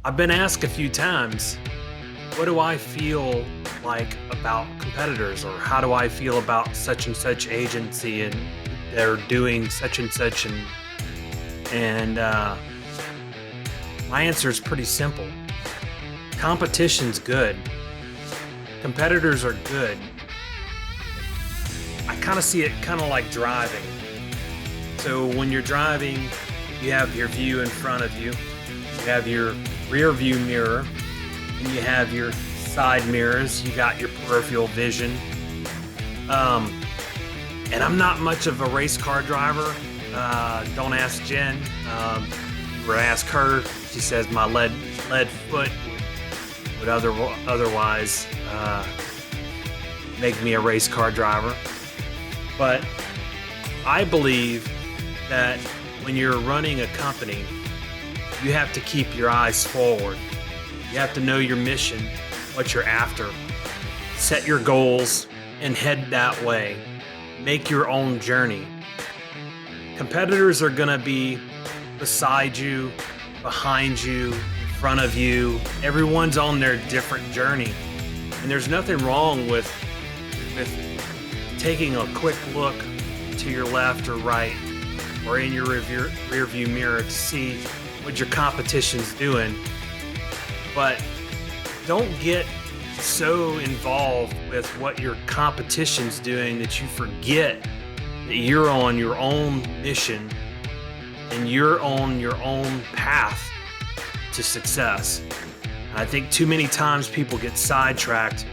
I've been asked a few times, what do I feel like about competitors, or how do I feel about such and such agency and they're doing such and such, and my answer is pretty simple. Competition's good. Competitors are good. I kind of see it kind of like driving. So when you're driving, you have your view in front of you. You have your rear view mirror, and you have your side mirrors. You got your peripheral vision. And I'm not much of a race car driver. Don't ask Jen. You were to ask her. She says my lead foot would otherwise make me a race car driver. But I believe that when you're running a company, you have to keep your eyes forward. You have to know your mission, what you're after. Set your goals and head that way. Make your own journey. Competitors are gonna be beside you, behind you, in front of you. Everyone's on their different journey. And there's nothing wrong with taking a quick look to your left or right, or in your rear view mirror to see what your competition's doing. But don't get so involved with what your competition's doing that you forget that you're on your own mission and you're on your own path to success. I think too many times people get sidetracked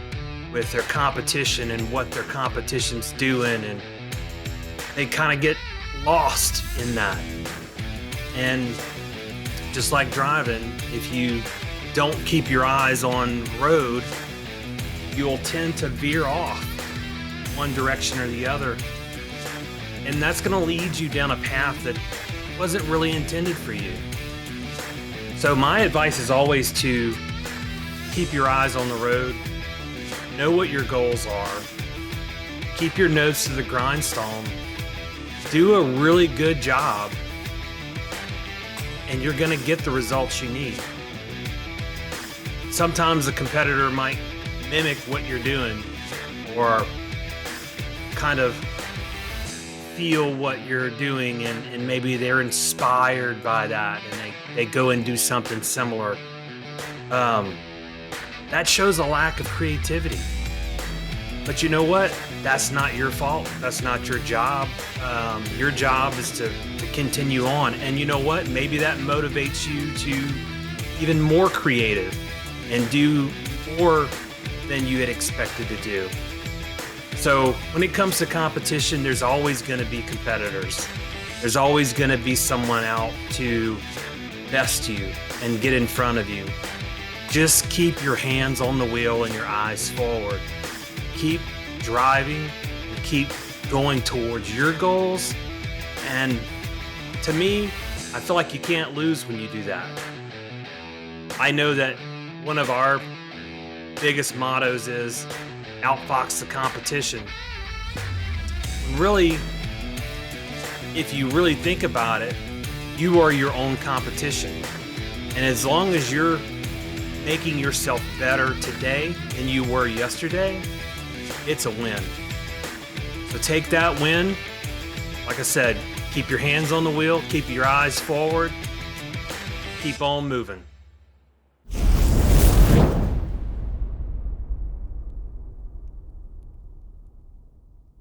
with their competition and what their competition's doing, and they kind of get lost in that. And just like driving, if you don't keep your eyes on the road, you'll tend to veer off one direction or the other. And that's going to lead you down a path that wasn't really intended for you. So my advice is always to keep your eyes on the road, know what your goals are, keep your nose to the grindstone, do a really good job, and you're going to get the results you need. Sometimes a competitor might mimic what you're doing, or kind of feel what you're doing, and maybe they're inspired by that and they go and do something similar. That shows a lack of creativity. But you know what? That's not your fault. That's not your job. Your job is to continue on. And you know what? Maybe that motivates you to even more creative and do more than you had expected to do. So when it comes to competition, there's always going to be competitors. There's always going to be someone out to best you and get in front of you. Just keep your hands on the wheel and your eyes forward. Keep driving and keep going towards your goals. And to me, I feel like you can't lose when you do that. I know that one of our biggest mottos is outfox the competition. Really, if you really think about it, you are your own competition. And as long as you're making yourself better today than you were yesterday, it's a win. So take that win. Like I said, keep your hands on the wheel, keep your eyes forward, keep on moving.